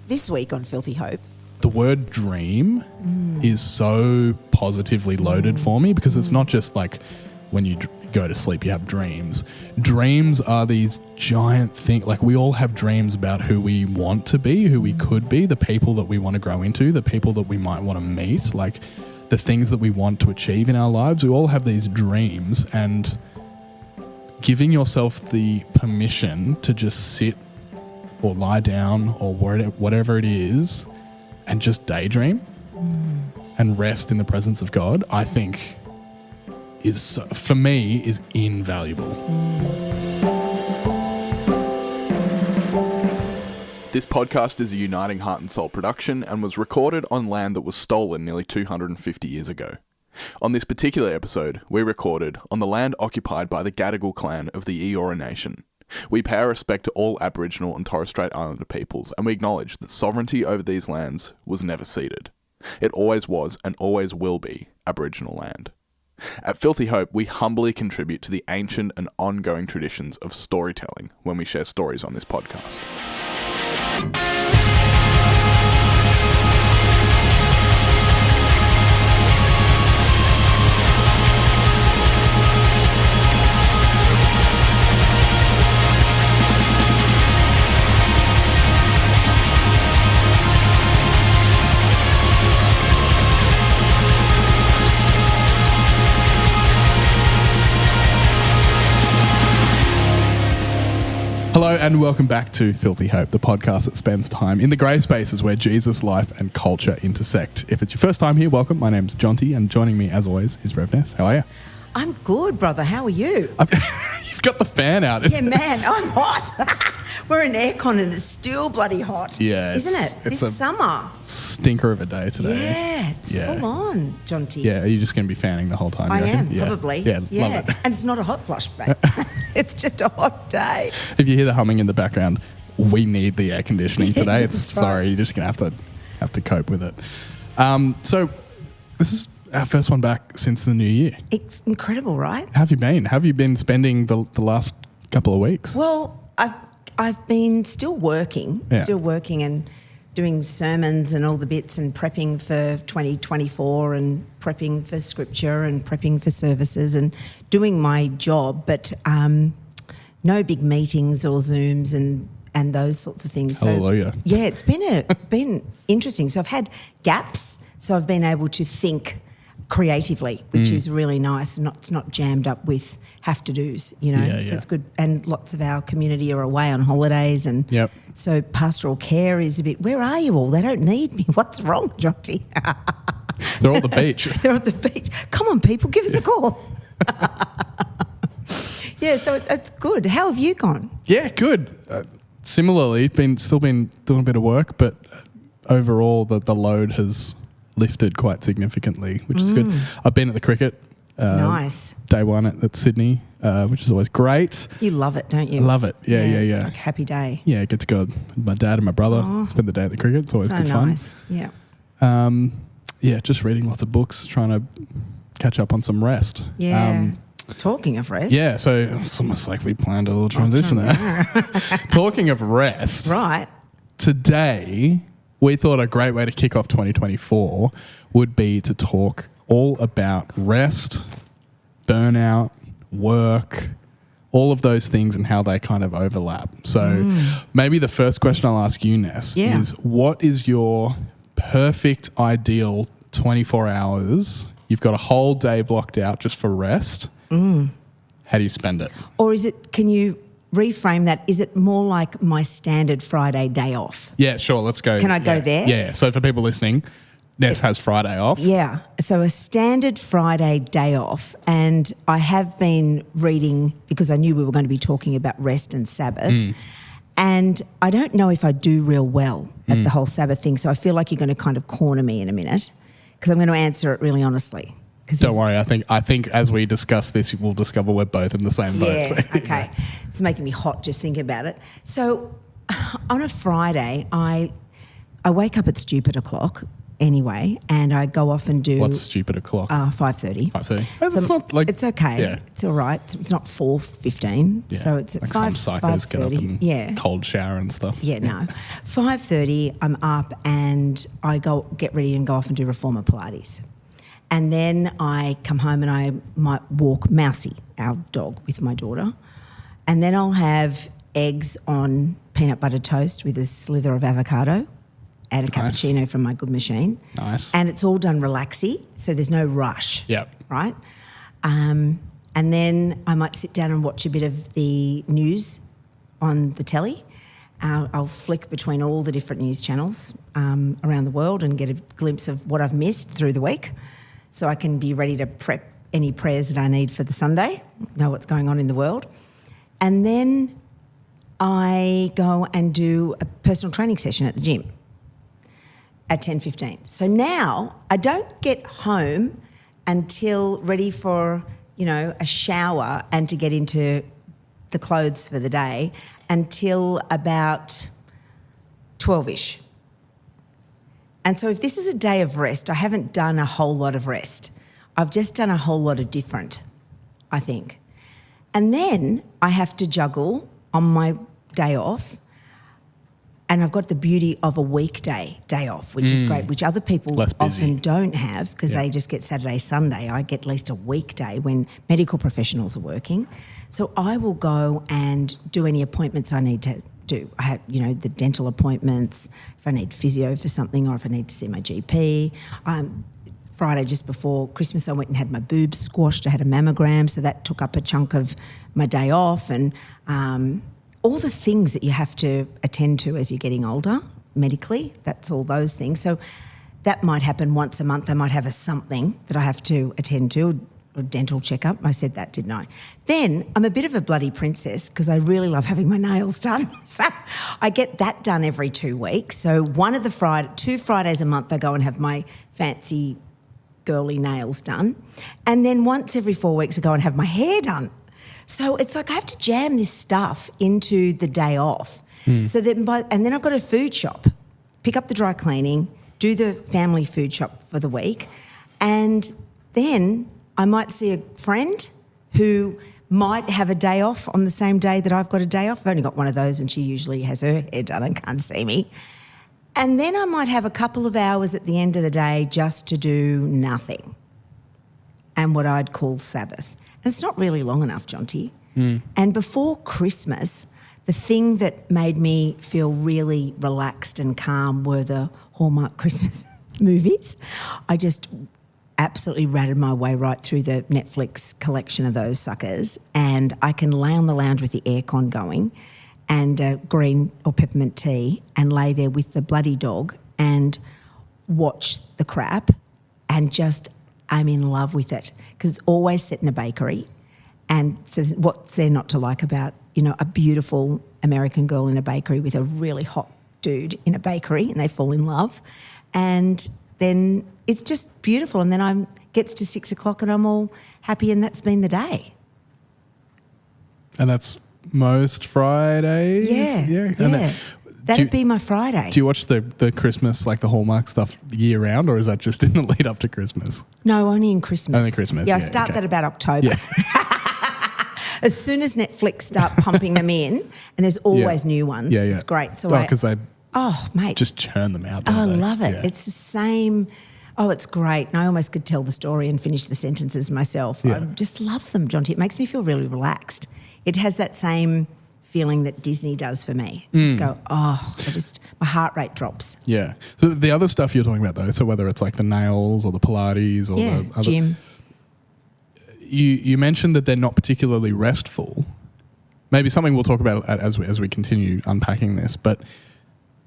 This week on Filthy Hope. The word dream is so positively loaded for me because it's not just like when you go to sleep you have dreams. Dreams are these giant things. Like we all have dreams about who we want to be, who we could be, the people that we want to grow into, the people that we might want to meet, like the things that we want to achieve in our lives. We all have these dreams, and giving yourself the permission to just sit or lie down or whatever it is and just daydream and rest in the presence of God, I think is, for me, is invaluable. This podcast is a Uniting Heart and Soul production and was recorded on land that was stolen nearly 250 years ago. On this particular episode, we recorded on the land occupied by the Gadigal clan of the Eora Nation. We pay our respect to all Aboriginal and Torres Strait Islander peoples, and we acknowledge that sovereignty over these lands was never ceded. It always was and always will be Aboriginal land. At Filthy Hope, we humbly contribute to the ancient and ongoing traditions of storytelling when we share stories on this podcast. Hello and welcome back to Filthy Hope, the podcast that spends time in the grey spaces where Jesus, life and culture intersect. If it's your first time here, welcome. My name's Jonty, and joining me as always is Vanessa. How are you? I'm good, brother. How are you? You've got the fan out. Yeah, man, I'm hot. We're in aircon and it's still bloody hot. Yeah. Isn't it? It's this summer. Stinker of a day today. Yeah, it's full on, Jonty. Yeah, are you just going to be fanning the whole time? I am, yeah. probably. Yeah, love it. And it's not a hot flush, mate. It's just a hot day. If you hear the humming in the background, we need the air conditioning today. It's sorry, you're just going to have to cope with it. So this is our first one back since the new year. It's incredible, right? How have you been? How have you been spending the last couple of weeks? Well, I've been still working and doing sermons and all the bits and prepping for 2024 and prepping for scripture and prepping for services and doing my job, but no big meetings or Zooms and those sorts of things. Hallelujah. So, yeah, it's been interesting. So I've had gaps, so I've been able to think creatively, which is really nice, and it's not jammed up with have-to-dos, you know. So it's good. And lots of our community are away on holidays, and so pastoral care is a bit, where are you all? They don't need me. What's wrong, Jonty? They're all at the beach. They're at the beach. Come on, people, give us a call. Yeah, so it's good. How have you gone? Yeah, good. Similarly, still been doing a bit of work, but overall the load has lifted quite significantly, which is good. I've been at the cricket. Nice. Day one at Sydney, which is always great. You love it, don't you? I love it. Yeah. It's like a happy day. Yeah, get to go with my dad and my brother. Spend the day at the cricket. It's always good nice. fun. Yeah. Yeah, just reading lots of books, trying to catch up on some rest. Yeah. Talking of rest. Yeah, so it's almost like we planned a little transition there. Talking of rest. Right. Today, we thought a great way to kick off 2024 would be to talk all about rest, burnout, work, all of those things and how they kind of overlap. So maybe the first question I'll ask you, Ness, is what is your perfect ideal 24 hours? You've got a whole day blocked out just for rest. How do you spend it? Or can you reframe that? Is it more like my standard Friday day off? Yeah, sure. Let's go. Can I go there? Yeah. So for people listening, Ness has Friday off. Yeah. So a standard Friday day off. And I have been reading, because I knew we were going to be talking about rest and Sabbath. And I don't know if I do real well at the whole Sabbath thing. So I feel like you're going to kind of corner me in a minute, because I'm going to answer it really honestly. Don't worry. I think as we discuss this, we'll discover we're both in the same boat. Yeah, okay. It's making me hot just thinking about it. So on a Friday, I wake up at stupid o'clock anyway, and I go off and do... What's stupid o'clock? 5:30. 5:30. It's not like... It's okay. Yeah. It's all right. It's not 4:15, so it's at like 5:30. Some psychos get up and cold shower and stuff. Yeah, no. 5:30, I'm up and I get ready and go off and do reformer Pilates. And then I come home and I might walk Mousy, our dog, with my daughter. And then I'll have eggs on peanut butter toast with a slither of avocado and a cappuccino from my good machine. Nice. And it's all done relaxy, so there's no rush. Yep. Right? And then I might sit down and watch a bit of the news on the telly. I'll flick between all the different news channels around the world and get a glimpse of what I've missed through the week, so I can be ready to prep any prayers that I need for the Sunday, know what's going on in the world. And then I go and do a personal training session at the gym at 10:15. So now I don't get home until ready for, a shower and to get into the clothes for the day until about 12-ish. And so if this is a day of rest, I haven't done a whole lot of rest. I've just done a whole lot of different, I think. And then I have to juggle on my day off, and I've got the beauty of a weekday day off, which is great, which other people often don't have because they just get Saturday, Sunday. I get at least a weekday when medical professionals are working. So I will go and do any appointments I need to do. I have, the dental appointments, if I need physio for something or if I need to see my GP. Friday just before Christmas I went and had my boobs squashed. I had a mammogram, so that took up a chunk of my day off, and all the things that you have to attend to as you're getting older medically, that's all those things. So that might happen once a month. I might have something that I have to attend to, or dental checkup. I said that, didn't I? Then I'm a bit of a bloody princess because I really love having my nails done. So I get that done every 2 weeks. So 2 Fridays a month I go and have my fancy girly nails done. And then once every 4 weeks I go and have my hair done. So it's like I have to jam this stuff into the day off. So then and then I've got a food shop, pick up the dry cleaning, do the family food shop for the week, and then I might see a friend who might have a day off on the same day that I've got a day off. I've only got one of those and she usually has her hair done and can't see me. And then I might have a couple of hours at the end of the day just to do nothing and what I'd call Sabbath. And it's not really long enough, Jonty. And before Christmas, the thing that made me feel really relaxed and calm were the Hallmark Christmas movies. I just absolutely ratted my way right through the Netflix collection of those suckers, and I can lay on the lounge with the aircon going and green or peppermint tea and lay there with the bloody dog and watch the crap, and just I'm in love with it because it's always set in a bakery. And so what's there not to like about, a beautiful American girl in a bakery with a really hot dude in a bakery, and they fall in love. And then it's just beautiful. And then gets to 6 o'clock and I'm all happy, and that's been the day. And that's most Fridays? Yeah. That'd be my Friday. Do you watch the Christmas, like the Hallmark stuff year round, or is that just in the lead up to Christmas? No, only in Christmas. Only Christmas. Yeah, I start that about October. Yeah. As soon as Netflix start pumping them in, and there's always new ones. Yeah. It's great. So because they mate, just churn them out. I love it. Yeah. It's the same. Oh, it's great. And I almost could tell the story and finish the sentences myself. Yeah. I just love them, Jonty. It makes me feel really relaxed. It has that same feeling that Disney does for me. Just go, my heart rate drops. Yeah. So the other stuff you're talking about though, so whether it's like the nails or the Pilates or the other gym. You mentioned that they're not particularly restful. Maybe something we'll talk about as we continue unpacking this, but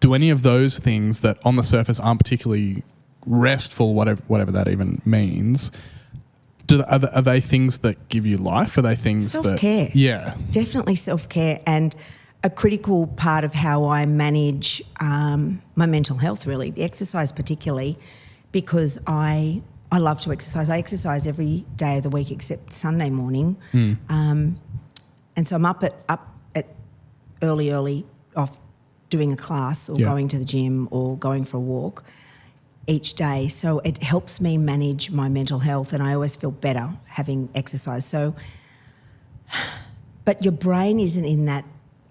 do any of those things that on the surface aren't particularly restful, whatever that even means, are they things that give you life? Are they things self-care? Yeah. Definitely self-care, and a critical part of how I manage my mental health, really, the exercise particularly, because I love to exercise. I exercise every day of the week except Sunday morning. And so I'm up at early off doing a class or going to the gym or going for a walk each day. So it helps me manage my mental health, and I always feel better having exercise. So, but your brain isn't in that.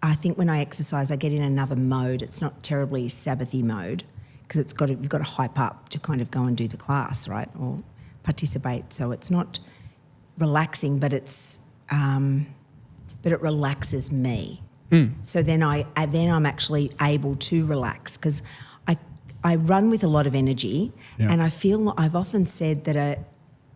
I think when I exercise, I get in another mode. It's not terribly Sabbathy mode because you've got to hype up to kind of go and do the class, right, or participate. So it's not relaxing, but it relaxes me. So then I'm actually able to relax because I run with a lot of energy, and I feel I've often said that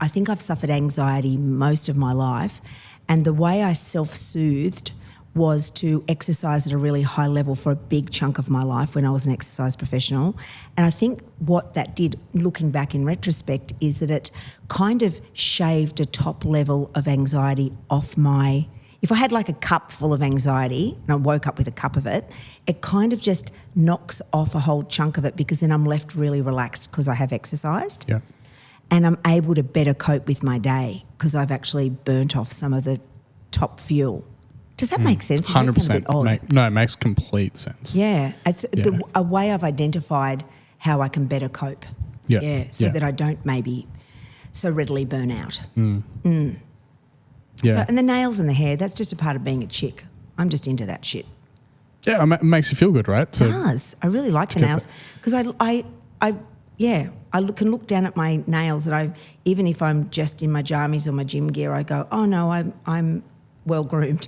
I think I've suffered anxiety most of my life, and the way I self-soothed was to exercise at a really high level for a big chunk of my life when I was an exercise professional. And I think what that did, looking back in retrospect, is that it kind of shaved a top level of anxiety off my... If I had like a cup full of anxiety and I woke up with a cup of it, it kind of just knocks off a whole chunk of it because then I'm left really relaxed because I have exercised. Yeah. And I'm able to better cope with my day because I've actually burnt off some of the top fuel. Does that make sense? 100%. No, it makes complete sense. Yeah. It's a way I've identified how I can better cope. Yeah. So that I don't maybe so readily burn out. Yeah. So, and the nails and the hair, that's just a part of being a chick. I'm just into that shit. Yeah, it makes you feel good, right? It does. I really like the nails because I can look down at my nails and even if I'm just in my jammies or my gym gear, I go, oh no, I'm well groomed.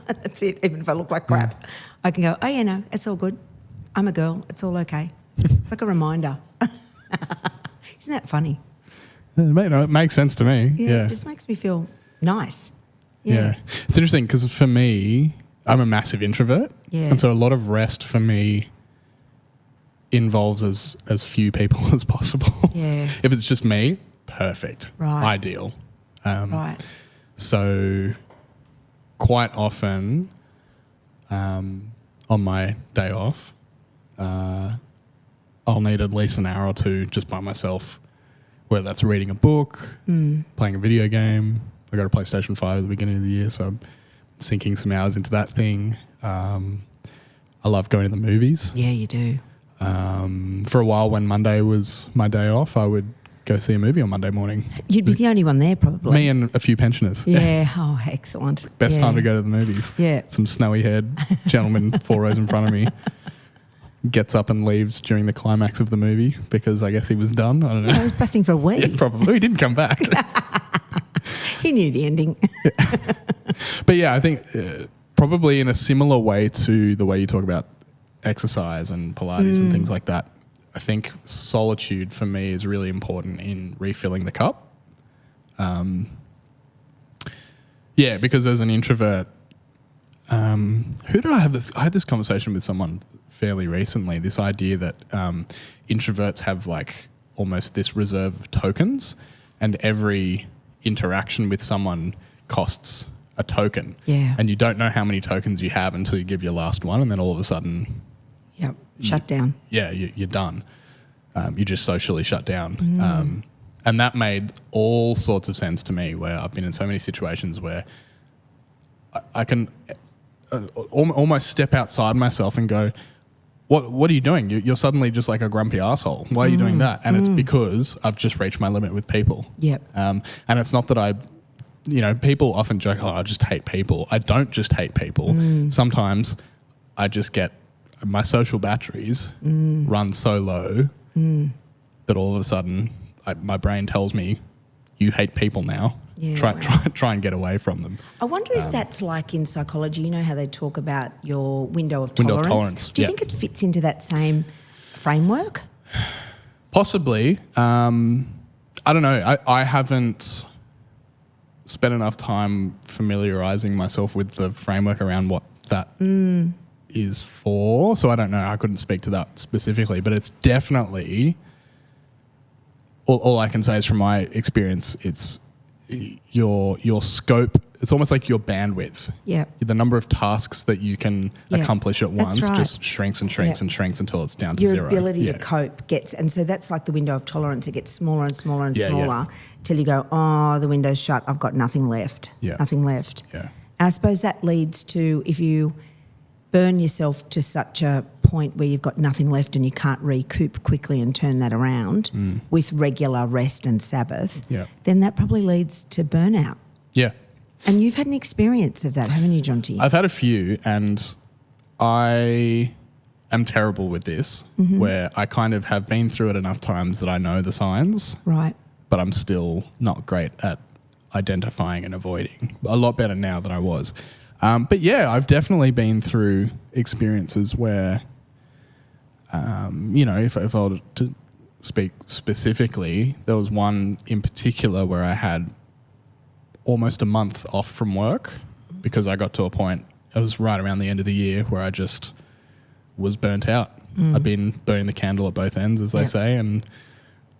That's it. Even if I look like crap, I can go, oh yeah, no, it's all good. I'm a girl. It's all okay. It's like a reminder. Isn't that funny? It makes sense to me. Yeah. It just makes me feel nice. Yeah. It's interesting because for me, I'm a massive introvert. Yeah. And so a lot of rest for me involves as few people as possible. Yeah. If it's just me, perfect. Right. Ideal. Right. So quite often on my day off, I'll need at least an hour or two just by myself, whether that's reading a book, playing a video game. I got a PlayStation 5 at the beginning of the year, so I'm sinking some hours into that thing. I love going to the movies. Yeah, you do. For a while when Monday was my day off, I would go see a movie on Monday morning. You'd be the only one there probably. Me and a few pensioners. Yeah. Oh, excellent. Best time to go to the movies. Yeah. Some snowy-haired gentleman 4 rows in front of me gets up and leaves during the climax of the movie because I guess he was done. I don't know. Yeah, he was busting for a wee. Yeah, probably. He didn't come back. He knew the ending. But yeah, I think probably in a similar way to the way you talk about exercise and Pilates and things like that, I think solitude for me is really important in refilling the cup. Yeah, because as an introvert, who did I have this? I had this conversation with someone fairly recently, this idea that introverts have like almost this reserve of tokens and every interaction with someone costs a token. Yeah. And you don't know how many tokens you have until you give your last one, and then all of a sudden... Yep, shut down. Yeah, you're done. You just socially shut down. And that made all sorts of sense to me, where I've been in so many situations where I can almost step outside myself and go, what are you doing? You're suddenly just like a grumpy asshole. Why are you doing that? And it's because I've just reached my limit with people. Yep. And it's not that people often joke, oh, I just hate people. I don't just hate people. Sometimes I just get my social batteries run so low that all of a sudden my brain tells me, you hate people now. Yeah, try and get away from them. I wonder if that's like in psychology. You know how they talk about your window of tolerance? Do you think it fits into that same framework? Possibly. I don't know. I haven't spent enough time familiarising myself with the framework around what that is for. So I don't know. I couldn't speak to that specifically, but it's definitely... All I can say is from my experience, it's your scope. It's almost like your bandwidth. Yeah. The number of tasks that you can accomplish at once just shrinks and shrinks and shrinks until it's down to zero. Your ability to cope gets, and so that's like the window of tolerance. It gets smaller and smaller and smaller till you go, oh, the window's shut. I've got nothing left. Yeah. Nothing left. Yeah. And I suppose that leads to if you burn yourself to such a point where you've got nothing left and you can't recoup quickly and turn that around with regular rest and Sabbath, then that probably leads to burnout. Yeah. And you've had an experience of that, haven't you, Jonty? I've had a few, and I am terrible with this, where I kind of have been through it enough times that I know the signs. Right. But I'm still not great at identifying and avoiding. A lot better now than I was. But yeah, I've definitely been through experiences where, if I were to speak specifically, there was one in particular where I had almost a month off from work because I got to a point, it was right around the end of the year, where I just was burnt out. I'd been burning the candle at both ends, as they say, and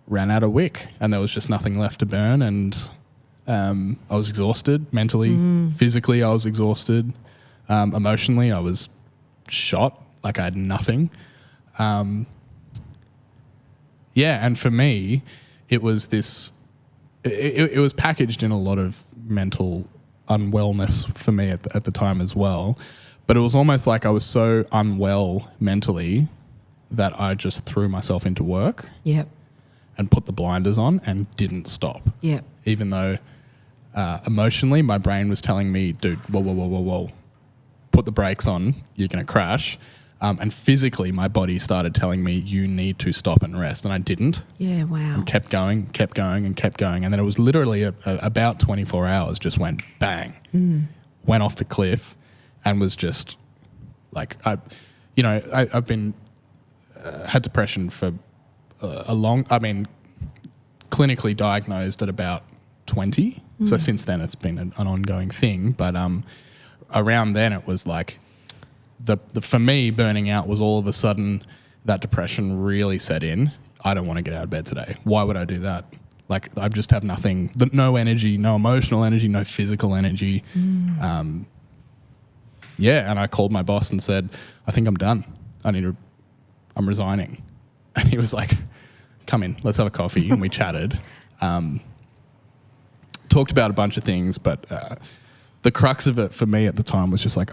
ran out of wick, and there was just nothing left to burn, and I was exhausted mentally, physically I was exhausted, emotionally I was shot, like I had nothing. And for me it was this, it was packaged in a lot of mental unwellness for me at the time as well, but it was almost like I was so unwell mentally that I just threw myself into work and put the blinders on and didn't stop. Even though emotionally my brain was telling me, dude, whoa, put the brakes on, you're going to crash. And physically my body started telling me, you need to stop and rest. And I didn't. Yeah, wow. And kept going. And then it was literally about 24 hours just went bang, went off the cliff, and was just like, I've been, had depression for clinically diagnosed at about 20. So since then it's been an ongoing thing. But around then it was like, for me, burning out was all of a sudden that depression really set in. I don't want to get out of bed today. Why would I do that? Like, I just have nothing, no energy, no emotional energy, no physical energy. And I called my boss and said, I think I'm done. I'm resigning. And he was like, come in, let's have a coffee. And we chatted. Talked about a bunch of things, but the crux of it for me at the time was just like,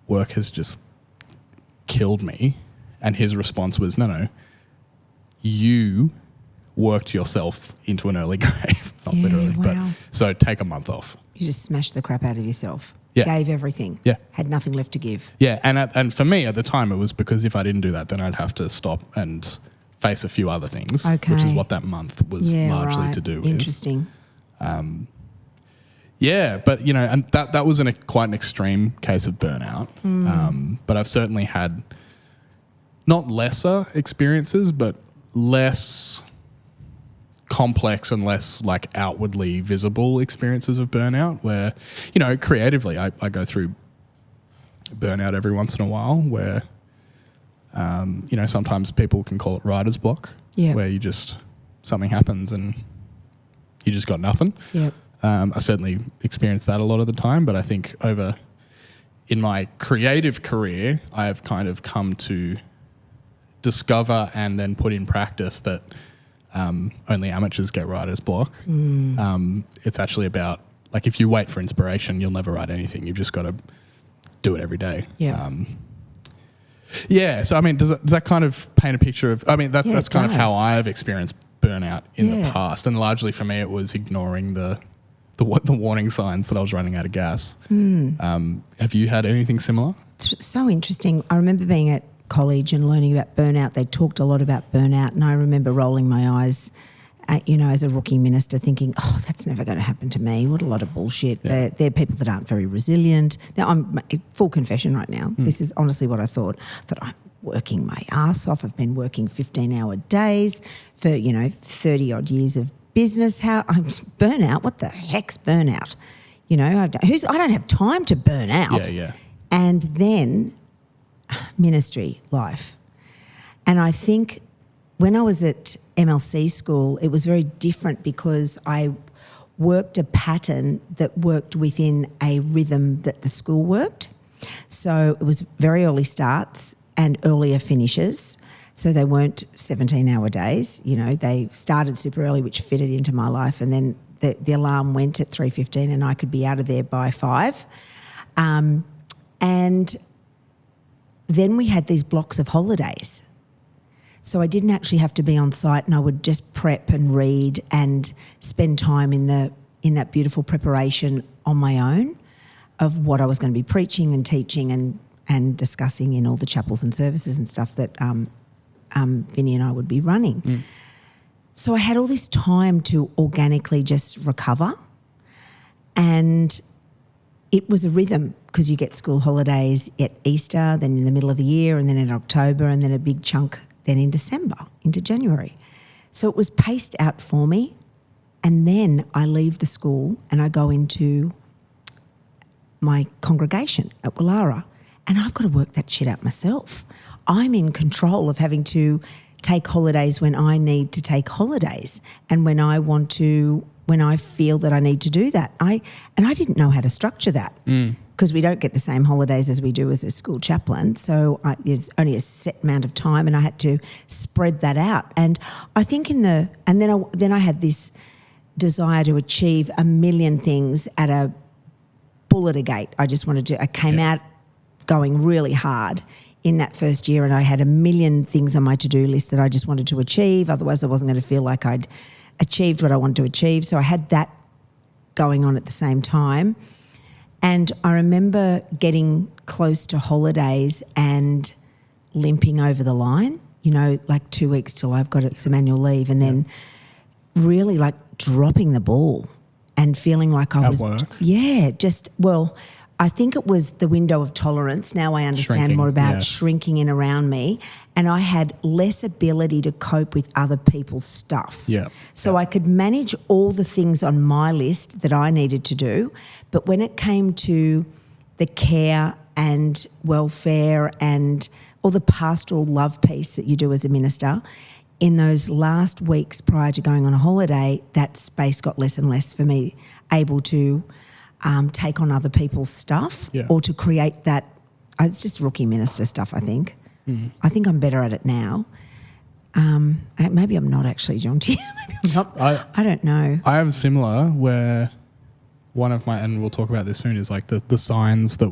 work has just killed me. And his response was, no, you worked yourself into an early grave. Not literally, but so take a month off. You just smashed the crap out of yourself. Yeah. Gave everything. Yeah. Had nothing left to give. Yeah, and for me at the time it was because if I didn't do that, then I'd have to stop and face a few other things, which is what that month was largely to do with. Interesting. But and that was quite an extreme case of burnout. But I've certainly had not lesser experiences, but less complex and less like outwardly visible experiences of burnout where, creatively I go through burnout every once in a while where, sometimes people can call it writer's block, where something happens and you just got nothing. I certainly experienced that a lot of the time, but I think in my creative career, I have kind of come to discover and then put in practice that only amateurs get writer's block. It's actually about, like, if you wait for inspiration, you'll never write anything. You've just got to do it every day. So, does that kind of paint a picture of, that's kind of how I have experienced burnout in the past. And largely for me, it was ignoring the warning signs that I was running out of gas. Have you had anything similar? It's so interesting. I remember being at college and learning about burnout. They talked a lot about burnout, and I remember rolling my eyes at, as a rookie minister thinking, that's never going to happen to me. What a lot of bullshit. They're people that aren't very resilient. Now, I'm full confession right now. This is honestly what I thought. I thought, I'm working my ass off. I've been working 15-hour days for, 30-odd years of business. How I'm burnout? What the heck's burnout? I don't have time to burn out. And then ministry life. And I think when I was at MLC school, it was very different because I worked a pattern that worked within a rhythm that the school worked. So it was very early starts and earlier finishes. So they weren't 17-hour days. They started super early, which fitted into my life. And then the alarm went at 3:15 and I could be out of there by 5. And then we had these blocks of holidays. So I didn't actually have to be on site, and I would just prep and read and spend time in that beautiful preparation on my own of what I was going to be preaching and teaching and discussing in all the chapels and services and stuff that Vinny and I would be running. Mm. So I had all this time to organically just recover, and it was a rhythm because you get school holidays at Easter, then in the middle of the year, and then in October, and then a big chunk then in December, into January. So it was paced out for me, and then I leave the school and I go into my congregation at Willara, and I've got to work that shit out myself. I'm in control of having to take holidays when I need to take holidays and when I feel that I need to do that. I didn't know how to structure that because we don't get the same holidays as we do as a school chaplain. So there's only a set amount of time, and I had to spread that out. And I think then I had this desire to achieve a million things at a bullet a gate. I came out going really hard in that first year, and I had a million things on my to-do list that I just wanted to achieve. Otherwise I wasn't going to feel like I'd achieved what I wanted to achieve. So I had that going on at the same time. And I remember getting close to holidays and limping over the line, like 2 weeks till I've got some annual leave, and then really like dropping the ball and feeling like I was... At work? Yeah, I think it was the window of tolerance. Now I understand more about shrinking in around me, and I had less ability to cope with other people's stuff. Yeah. So I could manage all the things on my list that I needed to do, but when it came to the care and welfare and all the pastoral love piece that you do as a minister, in those last weeks prior to going on a holiday, that space got less and less for me, able to take on other people's stuff or to create that. It's just rookie minister stuff, I think. Mm. I think I'm better at it now. Maybe I'm not actually, Jonty. Maybe I'm not. I don't know. I have similar where one of my, and we'll talk about this soon, is like the signs that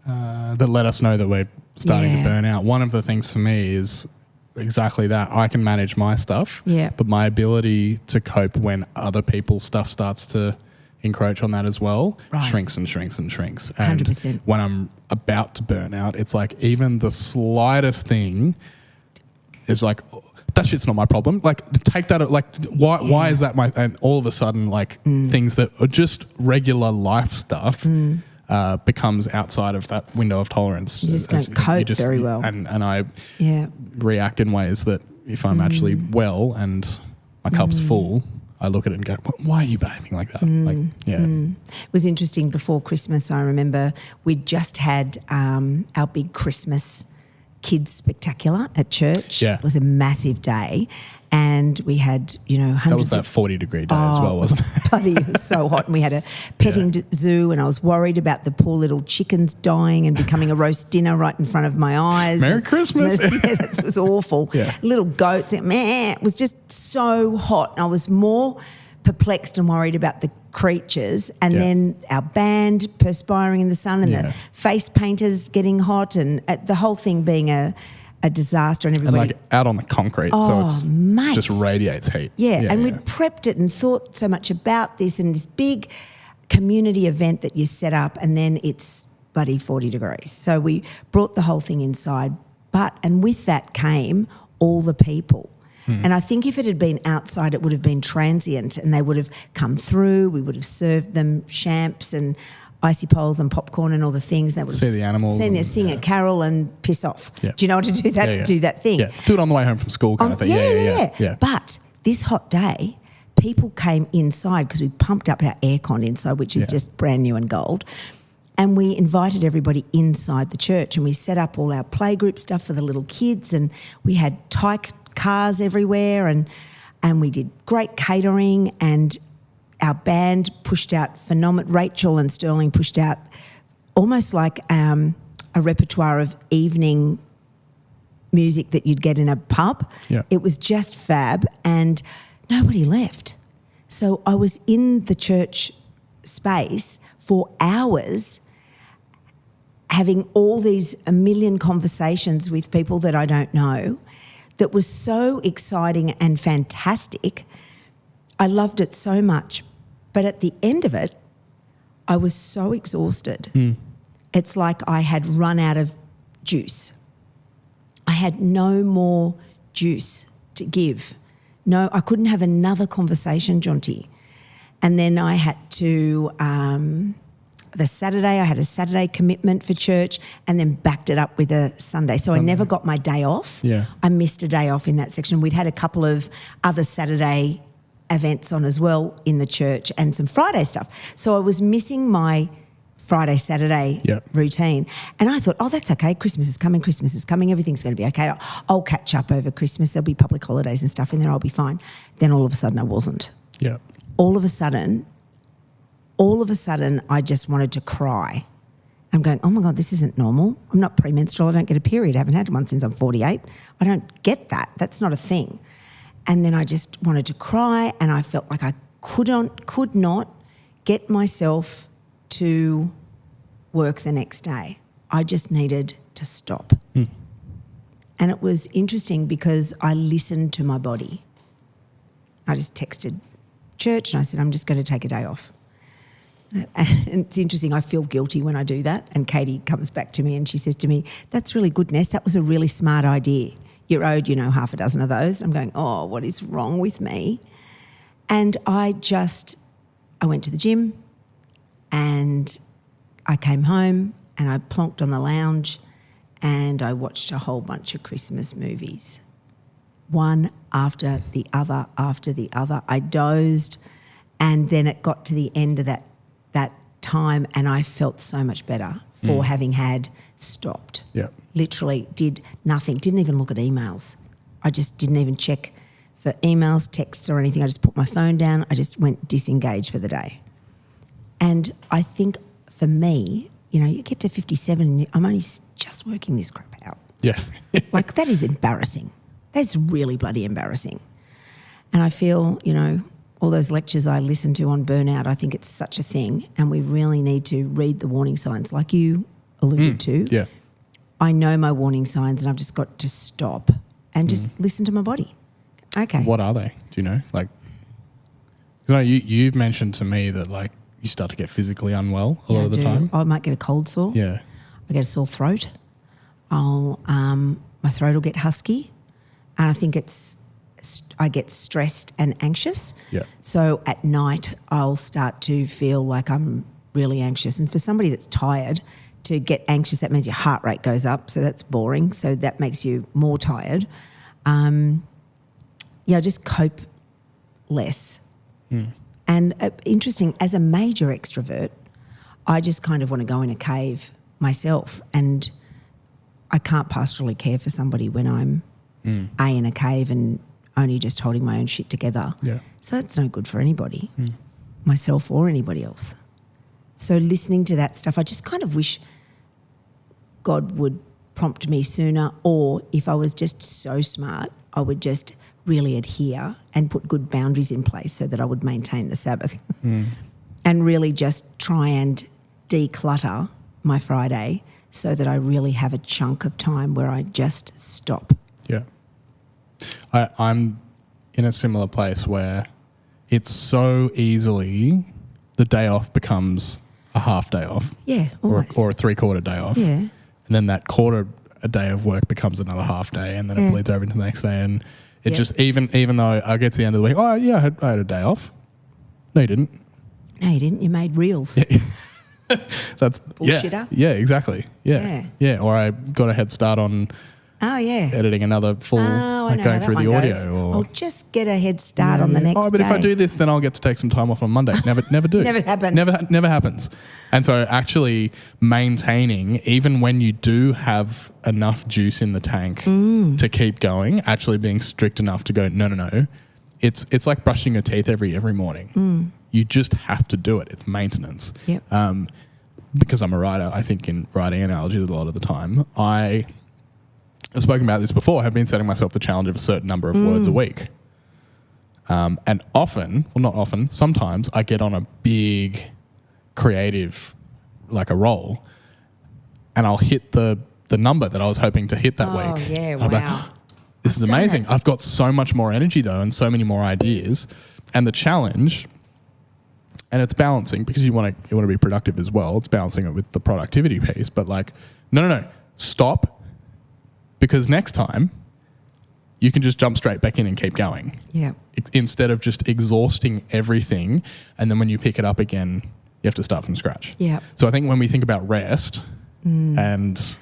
that let us know that we're starting to burn out. One of the things for me is exactly that. I can manage my stuff, but my ability to cope when other people's stuff starts to encroach on that as well shrinks and shrinks and shrinks. And 100%. when I'm about to burn out, it's like even the slightest thing is like, that shit's not my problem. Like, take that, like, why is that and all of a sudden, like, things that are just regular life stuff becomes outside of that window of tolerance. You just don't cope very well. And I react in ways that if I'm actually well and my cup's full, I look at it and go, why are you behaving like that? It was interesting before Christmas. I remember we'd just had our big Christmas kids spectacular at church. Yeah. It was a massive day. And we had, hundreds that was that 40-degree day as well, wasn't it? Bloody, it was so hot. And we had a petting zoo, and I was worried about the poor little chickens dying and becoming a roast dinner right in front of my eyes. Merry Christmas. That was awful. Yeah. Little goats. It was just so hot. I was more perplexed and worried about the creatures, and then our band perspiring in the sun, and the face painters getting hot, and the whole thing being a disaster, and everybody... And like out on the concrete, so it's just radiates heat. And we'd prepped it and thought so much about this and this big community event that you set up, and then it's bloody 40 degrees. So we brought the whole thing inside, and with that came all the people. And I think if it had been outside, it would have been transient, and they would have come through. We would have served them champs and icy poles and popcorn and all the things. They would see the animals, sing a carol and piss off. Do you know how to do that? Do that thing. Do it on the way home from school kind of thing. Yeah. But this hot day, people came inside because we pumped up our aircon inside, which is just brand new and gold. And we invited everybody inside the church, and we set up all our playgroup stuff for the little kids, and we had tyke cars everywhere, and we did great catering, and our band pushed out phenomenal. Rachel and Sterling pushed out almost like a repertoire of evening music that you'd get in a pub. Yeah. It was just fab, and nobody left. So I was in the church space for hours having all these a million conversations with people that I don't know that was so exciting and fantastic. I loved it so much. But at the end of it, I was so exhausted. It's like I had run out of juice. I had no more juice to give. No, I couldn't have another conversation, Jonty. And then I had to, I had a Saturday commitment for church and then backed it up with a Sunday. So I never got my day off. Yeah. I missed a day off in that section. We'd had a couple of other Saturday events on as well in the church and some Friday stuff. So I was missing my Friday, Saturday routine. And I thought, that's okay. Christmas is coming. Everything's going to be okay. I'll catch up over Christmas. There'll be public holidays and stuff in there. I'll be fine. Then all of a sudden I wasn't. Yeah. All of a sudden, I just wanted to cry. I'm going, oh my God, this isn't normal. I'm not premenstrual. I don't get a period. I haven't had one since I'm 48. I don't get that. That's not a thing. And then I just wanted to cry and I felt like I could not get myself to work the next day. I just needed to stop. And it was interesting because I listened to my body. I just texted church and I said, I'm just going to take a day off. And it's interesting, I feel guilty when I do that. And Katie comes back to me and she says to me, that's really good, Ness. That was a really smart idea. You're owed, half a dozen of those. I'm going, oh, what is wrong with me? And I went to the gym and I came home and I plonked on the lounge and I watched a whole bunch of Christmas movies. One after the other. I dozed and then it got to the end of that time and I felt so much better for having had stopped. Yeah. Literally did nothing, didn't even look at emails. I just didn't even check for emails, texts or anything. I just put my phone down. I just went disengaged for the day. And I think for me, you get to 57 and I'm only just working this crap out. Yeah. Like that is embarrassing. That's really bloody embarrassing. And I feel, all those lectures I listen to on burnout, I think it's such a thing and we really need to read the warning signs like you alluded to. Yeah. I know my warning signs and I've just got to stop and just listen to my body. Okay. What are they? Do you know? Like, you've mentioned to me that like you start to get physically unwell a lot of the time. I might get a cold sore. Yeah. I get a sore throat. My throat will get husky and I think I get stressed and anxious. Yeah. So at night I'll start to feel like I'm really anxious. And for somebody that's tired, to get anxious, that means your heart rate goes up. So that's boring. So that makes you more tired. I just cope less. And interesting, as a major extrovert, I just kind of want to go in a cave myself and I can't pastorally care for somebody when I'm in a cave and only just holding my own shit together. Yeah. So that's no good for anybody, myself or anybody else. So listening to that stuff, I just kind of wish God would prompt me sooner, or if I was just so smart, I would just really adhere and put good boundaries in place so that I would maintain the Sabbath and really just try and declutter my Friday so that I really have a chunk of time where I just stop. Yeah. I'm in a similar place where it's so easily the day off becomes a half day off. Yeah, almost. Or a 3/4 day off. Yeah. And then that quarter a day of work becomes another half day and then it bleeds over into the next day. And it just, even though I get to the end of the week, I had a day off. No, you didn't. No, you didn't. You made reels. Yeah. That's bullshitter. Yeah, exactly. Yeah. Or I got a head start on editing another full, going through the audio. Or I'll just get a head start on the next day. But if I do this, then I'll get to take some time off on Monday. Never do. Never happens. Never happens. And so actually maintaining, even when you do have enough juice in the tank to keep going, actually being strict enough to go, no. It's like brushing your teeth every morning. You just have to do it. It's maintenance. Yep. Because I'm a writer, I think in writing analogies a lot of the time, I've spoken about this before, have been setting myself the challenge of a certain number of words a week. And often, well, not often, sometimes I get on a big creative, like a roll, and I'll hit the number that I was hoping to hit that week. Oh, yeah, And I'll be like, wow. this is amazing. I've got so much more energy though and so many more ideas. And the challenge, and it's balancing because you want to be productive as well. It's balancing it with the productivity piece. But like, no, stop, because next time you can just jump straight back in and keep going. Yeah. Instead of just exhausting everything, and then when you pick it up again, you have to start from scratch. Yeah. So I think when we think about rest and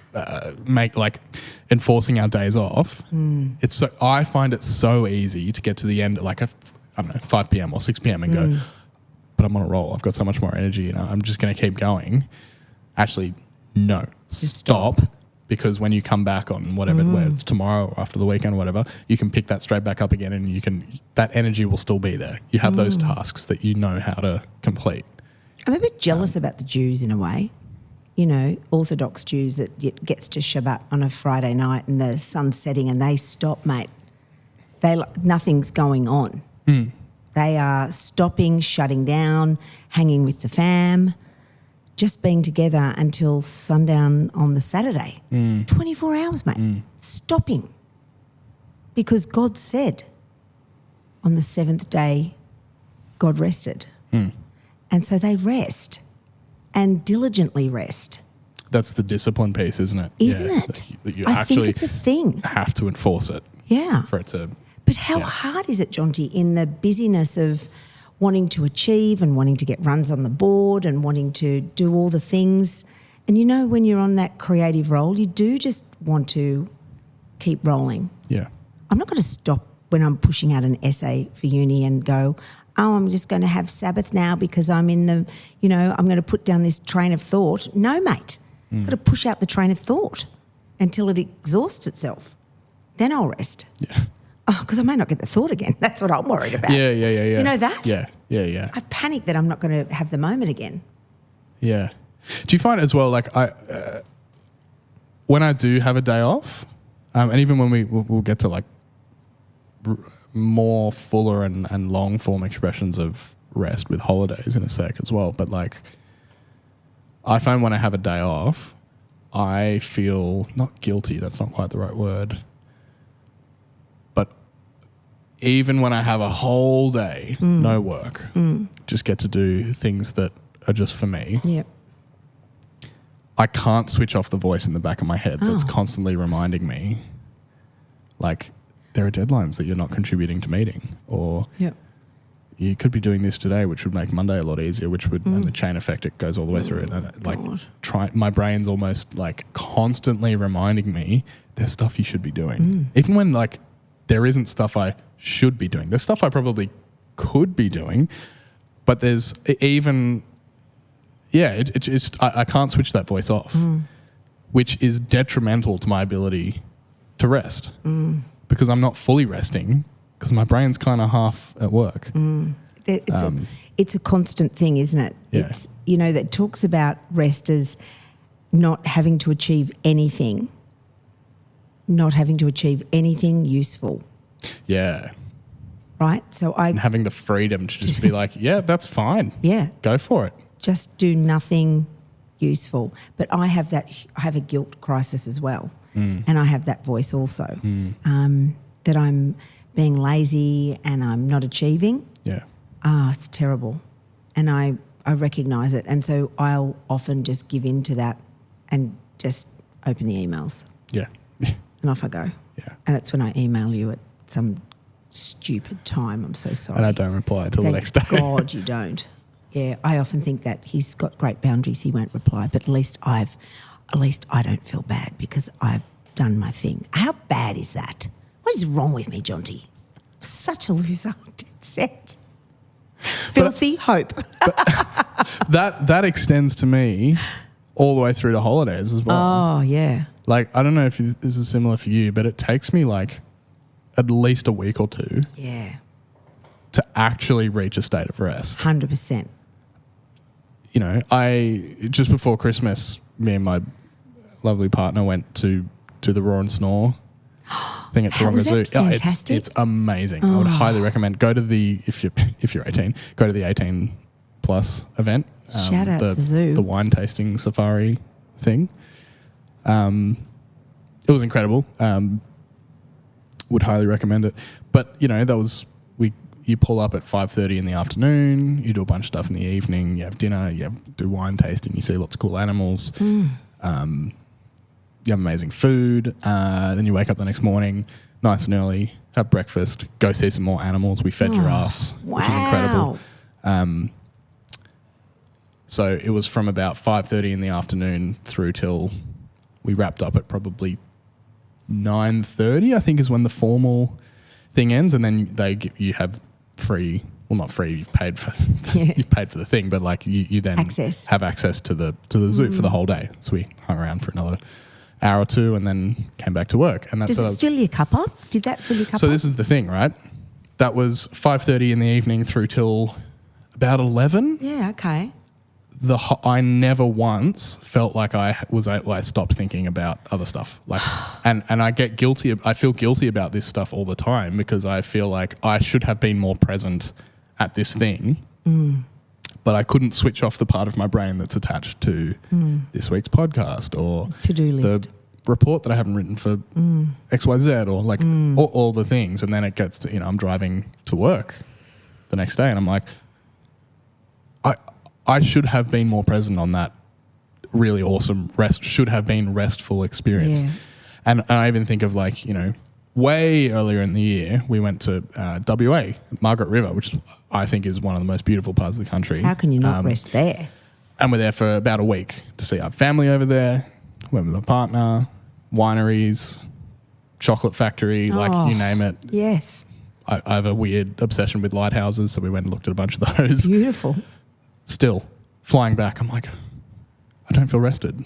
make like enforcing our days off, I find it so easy to get to the end at like 5 p.m. or 6 p.m. and go, but I'm on a roll. I've got so much more energy and I'm just going to keep going. Actually, no, stop. Because when you come back on whatever, whether it's tomorrow or after the weekend or whatever, you can pick that straight back up again, and that energy will still be there. You have those tasks that you know how to complete. I'm a bit jealous about the Jews in a way. You know, Orthodox Jews that it gets to Shabbat on a Friday night and the sun's setting and they stop, mate. Nothing's going on. They are stopping, shutting down, hanging with the fam, just being together until sundown on the Saturday. 24 hours, mate. Stopping. Because God said on the seventh day, God rested. And so they rest and diligently rest. That's the discipline piece, isn't it? Isn't it? You I actually think it's a thing. have to enforce it. Yeah. For it to... But how hard is it, Jonty, in the busyness of wanting to achieve and wanting to get runs on the board and wanting to do all the things? And you know, when you're on that creative role, you do just want to keep rolling. Yeah. I'm not going to stop when I'm pushing out an essay for uni and go, oh, I'm just going to have Sabbath now because I'm in the, I'm going to put down this train of thought. No, mate. I've got to push out the train of thought until it exhausts itself. Then I'll rest. Yeah. Oh, because I may not get the thought again. That's what I'm worried about. Yeah. You know that? Yeah. I panic that I'm not going to have the moment again. Yeah. Do you find as well, like when I do have a day off, and even when we'll get to like more fuller and long form expressions of rest with holidays in a sec as well, but like I find when I have a day off, I feel not guilty, that's not quite the right word, but even when I have a whole day, no work, just get to do things that are just for me. Yep. I can't switch off the voice in the back of my head that's constantly reminding me, like, there are deadlines that you're not contributing to meeting, or you could be doing this today, which would make Monday a lot easier, which would, and the chain effect, it goes all the way through it. And like, my brain's almost like constantly reminding me there's stuff you should be doing. Even when like there isn't stuff I should be doing. There's stuff I probably could be doing, but there's even... Yeah, I can't switch that voice off, which is detrimental to my ability to rest because I'm not fully resting because my brain's kind of half at work. It's a constant thing, isn't it? Yeah. It's, that talks about rest as not having to achieve anything useful. Yeah. Right? So and having the freedom to just be like, yeah, that's fine. Yeah. Go for it. Just do nothing useful. But I have a guilt crisis as well. And I have that voice also, that I'm being lazy and I'm not achieving. Yeah. It's terrible. And I recognise it. And so I'll often just give in to that and just open the emails. Yeah. And off I go. Yeah. And that's when I email you at some stupid time. I'm so sorry. And I don't reply until the next day. Thank God you don't. Yeah, I often think that he's got great boundaries, he won't reply, but at least I don't feel bad because I've done my thing. How bad is that? What is wrong with me, Jonty? Such a loser. Dead set. Filthy hope. That extends to me all the way through to holidays as well. Oh, yeah. Like, I don't know if this is similar for you, but it takes me like at least a week or two to actually reach a state of rest. 100%. Just before Christmas, me and my lovely partner went to the Roar and Snore thing at Taronga Zoo. Fantastic. It's amazing. I would highly recommend. Go to if you're 18, go to the 18 plus event. Shout out the zoo. The wine tasting safari thing. It was incredible. Would highly recommend it. But, that was... You pull up at 5:30 in the afternoon, you do a bunch of stuff in the evening, you have dinner, do wine tasting, you see lots of cool animals. You have amazing food. Then you wake up the next morning, nice and early, have breakfast, go see some more animals. We fed giraffes, which is incredible. So it was from about 5:30 in the afternoon through till we wrapped up at probably 9:30, I think is when the formal thing ends, and then you have free, well, not free, you've paid for you've paid for the thing, but like you then have access to the zoo for the whole day. So we hung around for another hour or two and then came back to work. And that's Does it fill your cup up? Did that fill your cup up? So this is the thing, right? That was 5:30 in the evening through till about 11. Yeah, okay. I never once felt like I stopped thinking about other stuff. Like, and I get guilty. I feel guilty about this stuff all the time because I feel like I should have been more present at this thing, but I couldn't switch off the part of my brain that's attached to this week's podcast or to-do list, the report that I haven't written for XYZ or like all the things. And then it gets to, I'm driving to work the next day and I'm like, I should have been more present on that really awesome restful experience. Yeah. And I even think of like, way earlier in the year, we went to WA, Margaret River, which I think is one of the most beautiful parts of the country. How can you not rest there? And we're there for about a week to see our family over there. Went with my partner, wineries, chocolate factory, you name it. Yes. I have a weird obsession with lighthouses, so we went and looked at a bunch of those. Beautiful. Still, flying back, I'm like, I don't feel rested.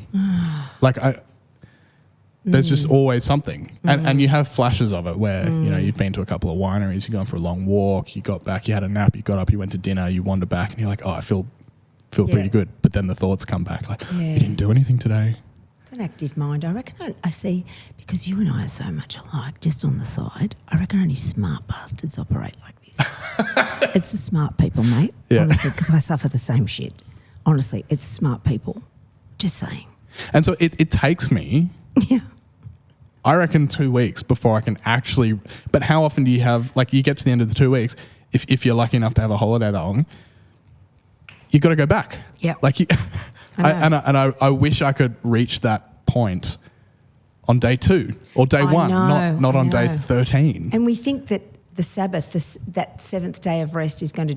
There's just always something. And you have flashes of it where, you've been to a couple of wineries, you're going for a long walk, you got back, you had a nap, you got up, you went to dinner, you wander back and you're like, oh, I feel pretty good. But then the thoughts come back like, you didn't do anything today. It's an active mind. I reckon I see, because you and I are so much alike, just on the side, I reckon only smart bastards operate like this. It's the smart people, mate. Yeah. Honestly, because I suffer the same shit. Honestly, it's smart people. Just saying. And so it takes me, I reckon 2 weeks before I can actually, but how often do you have, like you get to the end of the 2 weeks, if you're lucky enough to have a holiday that long, you got to go back. Yeah. Like I wish I could reach that point on day 2 or day 1, not on day 13. And we think that the Sabbath, that seventh day of rest is going to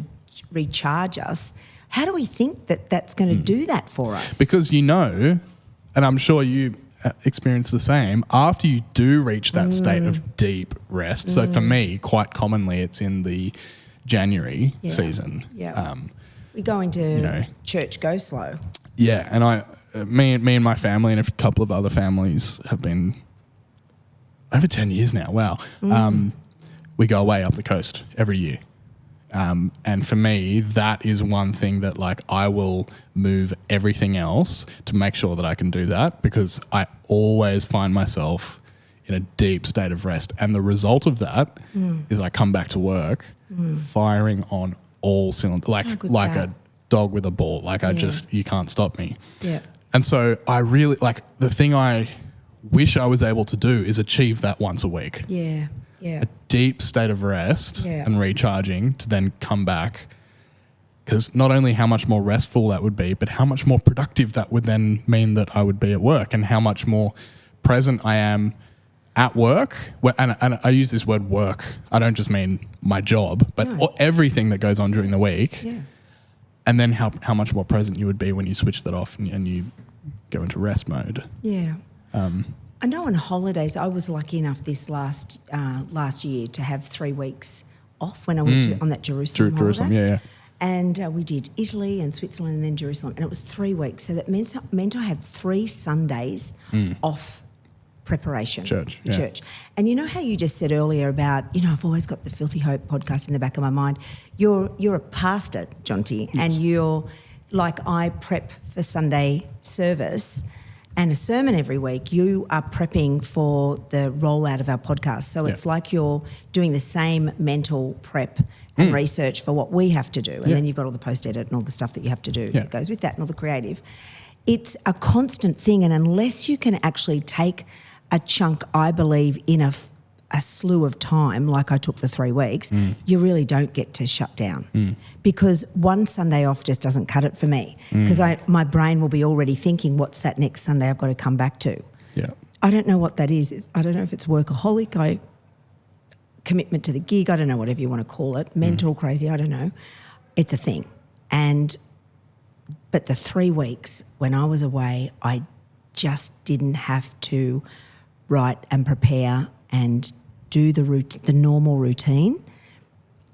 recharge us. How do we think that that's going to do that for us? Because and I'm sure you experience the same, after you do reach that state of deep rest, so for me, quite commonly it's in the January season. Yeah. We go into church go slow. Yeah, and me and my family and a couple of other families have been over 10 years now. Wow. We go away up the coast every year. And for me, that is one thing that like I will move everything else to make sure that I can do that, because I always find myself in a deep state of rest. And the result of that is I come back to work firing on all cylinders, like a dog with a ball. Like you can't stop me. Yeah. And so I really, like, the thing I wish I was able to do is achieve that once a week. Yeah. Yeah. A deep state of rest and recharging to then come back. Because not only how much more restful that would be, but how much more productive that would then mean that I would be at work, and how much more present I am at work. And I use this word work. I don't just mean my job, but everything that goes on during the week. Yeah. And then how much more present you would be when you switch that off and you go into rest mode. Yeah. I know on holidays, I was lucky enough this last year to have 3 weeks off when I went on that Jerusalem holiday. Jerusalem, yeah. And we did Italy and Switzerland and then Jerusalem, and it was 3 weeks. So that meant I had 3 Sundays off preparation for church. And you know how you just said earlier about, I've always got the Filthy Hope podcast in the back of my mind. You're a pastor, Jonty, and you're like, I prep for Sunday service and a sermon every week. You are prepping for the rollout of our podcast. So it's like you're doing the same mental prep and research for what we have to do. And then you've got all the post-edit and all the stuff that you have to do that goes with that and all the creative. it's a constant thing, and unless you can actually take a chunk, I believe, in a slew of time, like I took the 3 weeks, you really don't get to shut down because one Sunday off just doesn't cut it for me because my brain will be already thinking, what's that next Sunday I've got to come back to? Yeah. I don't know what that is. I don't know if it's workaholic, commitment to the gig, I don't know, whatever you want to call it, mental, crazy, I don't know. It's a thing. But the 3 weeks when I was away, I just didn't have to write and prepare and do the normal routine.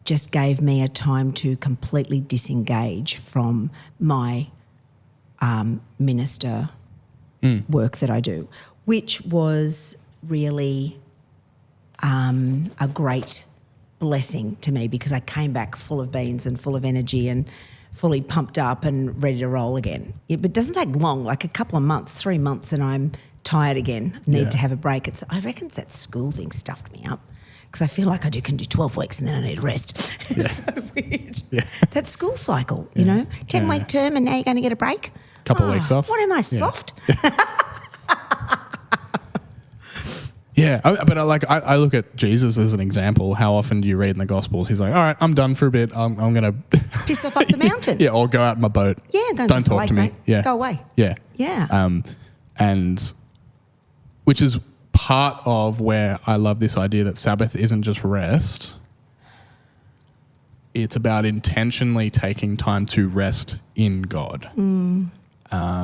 Just gave me a time to completely disengage from my minister work that I do, which was really a great blessing to me because I came back full of beans and full of energy and fully pumped up and ready to roll again. But it doesn't take long, like a couple of months, 3 months, and I'm tired again, need to have a break. I reckon it's that school thing stuffed me up because I feel like I can do 12 weeks and then I need rest. It's so weird. Yeah. That school cycle, you know, 10-week term and now you're going to get a break. Couple of weeks off. What am I, soft? Yeah, but I look at Jesus as an example. How often do you read in the Gospels? He's like, all right, I'm done for a bit. I'm going to... Piss off up the mountain. Yeah, or go out in my boat. Yeah, don't talk to me. Mate. Yeah. Go away. Yeah. Yeah. And which is part of where I love this idea that Sabbath isn't just rest. It's about intentionally taking time to rest in God.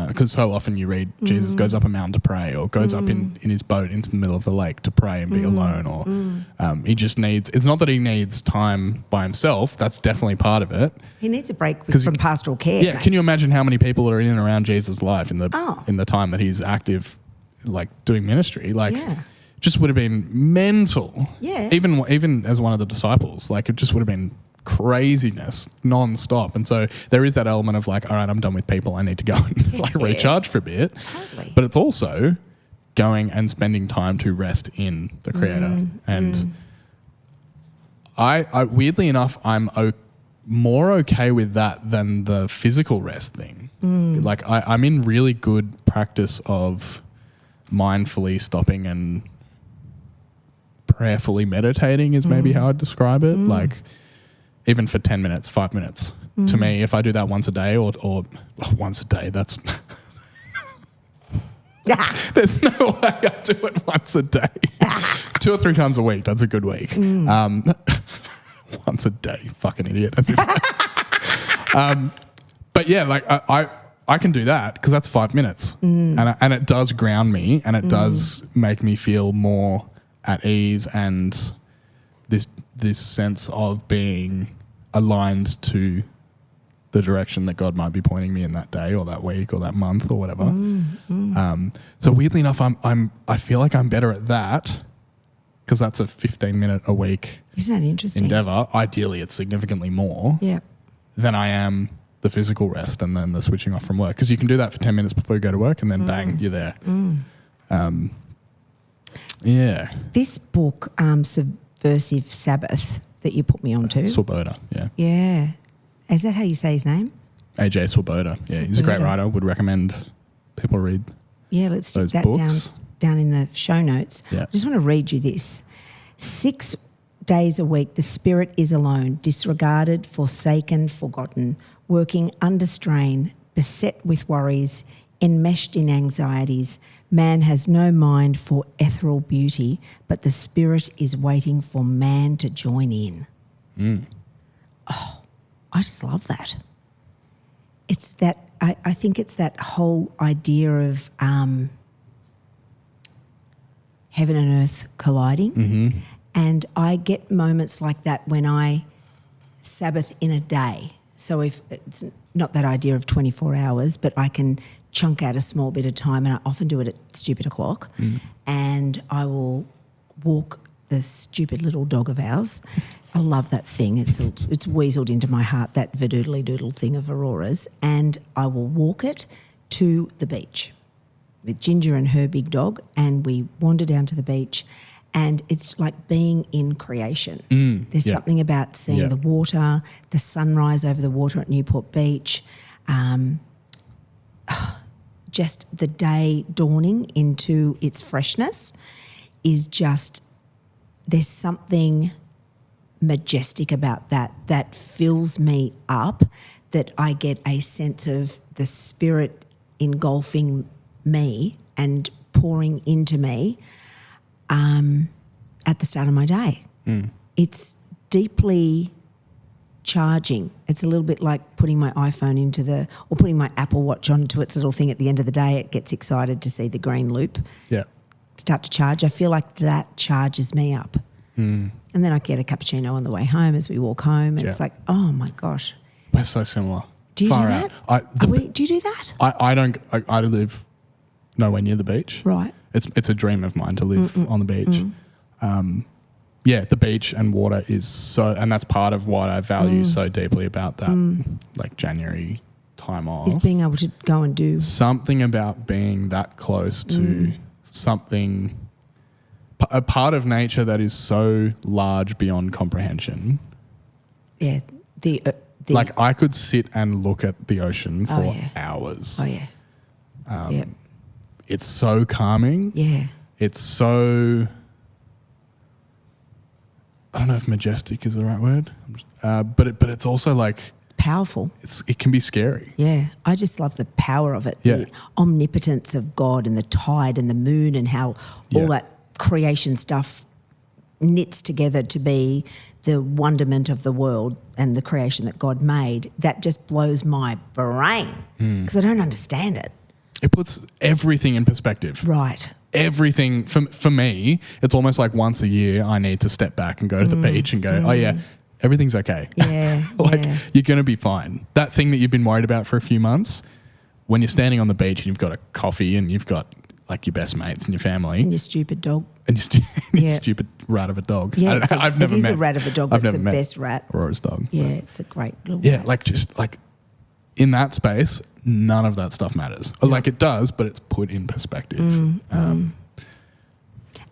Because so often you read Jesus goes up a mountain to pray or goes up in his boat into the middle of the lake to pray and be alone, or he just needs, it's not that he needs time by himself, that's definitely part of it. He needs a break from pastoral care. Yeah, mate. can you imagine how many people are in and around Jesus' life in the time that he's active, like doing ministry? Like, just would have been mental. Yeah. Even as one of the disciples, like it just would have been craziness non-stop. And so there is that element of like, all right, I'm done with people, I need to go and recharge for a bit. Totally. But it's also going and spending time to rest in the Creator. And I weirdly enough, I'm more okay with that than the physical rest thing. Like I'm in really good practice of mindfully stopping and prayerfully meditating is maybe how I'd describe it. Like even for 10 minutes, 5 minutes. To me, if I do that once a day or once a day, that's... There's no way I do it once a day. 2 or 3 times a week, that's a good week. Once a day, fucking idiot. As if but yeah, like I can do that because that's 5 minutes. And it does ground me and it does make me feel more at ease and this sense of being aligned to the direction that God might be pointing me in that day or that week or that month or whatever. So weirdly enough, I feel like I'm better at that because that's a 15-minute a week Isn't that interesting? endeavor. Ideally, it's significantly more than I am the physical rest and then the switching off from work because you can do that for 10 minutes before you go to work and then bang, you're there. Yeah. This book, Subversive Sabbath, that you put me onto. Swoboda, yeah. Yeah. Is that how you say his name? AJ Swoboda. Yeah, he's a great writer. Would recommend people read let's stick those that books. down in the show notes. Yeah. I just want to read you this. 6 days a week, the spirit is alone, disregarded, forsaken, forgotten, working under strain, beset with worries, enmeshed in anxieties. Man has no mind for ethereal beauty, but the spirit is waiting for man to join in. Oh, I just love that. It's that, I think it's that whole idea of heaven and earth colliding. And I get moments like that when I Sabbath in a day. So if it's not that idea of 24 hours, but I can chunk out a small bit of time, and I often do it at stupid o'clock, and I will walk the stupid little dog of ours. I love that thing. It's weaseled into my heart, that vadoodly doodle thing of Aurora's, and I will walk it to the beach with Ginger and her big dog, and we wander down to the beach, and it's like being in creation. There's something about seeing the water, the sunrise over the water at Newport Beach, just the day dawning into its freshness is just, there's something majestic about that fills me up, that I get a sense of the Spirit engulfing me and pouring into me at the start of my day. It's deeply charging. It's a little bit like putting my iPhone or putting my Apple Watch onto its little thing at the end of the day. It gets excited to see the green loop start to charge. I feel like that charges me up. And then I get a cappuccino on the way home as we walk home, and it's like, oh my gosh. We're so similar. Do you do that? Do you do that? I don't. I live nowhere near the beach. Right. It's a dream of mine to live on the beach. The beach and water is so, and that's part of what I value so deeply about that, like January time off. Is being able to go and do something about being that close to something, a part of nature that is so large beyond comprehension. Yeah. Like I could sit and look at the ocean for hours. Oh yeah. It's so calming. Yeah. It's so, I don't know if majestic is the right word, but it's also like powerful. It can be scary. Yeah, I just love the power of it, the omnipotence of God and the tide and the moon and how all that creation stuff knits together to be the wonderment of the world and the creation that God made. That just blows my brain because I don't understand it. It puts everything in perspective. Right. Everything, for me, it's almost like once a year I need to step back and go to the beach and go, oh yeah, everything's okay. Yeah. You're going to be fine. That thing that you've been worried about for a few months, when you're standing on the beach and you've got a coffee and you've got like your best mates and your family. And your stupid dog. And your stupid rat of a dog. Yeah, I've never met a rat of a dog. It's the best rat. Aurora's dog. Yeah, it's a great little rat. like just like in that space, none of that stuff matters. Like it does, but it's put in perspective. And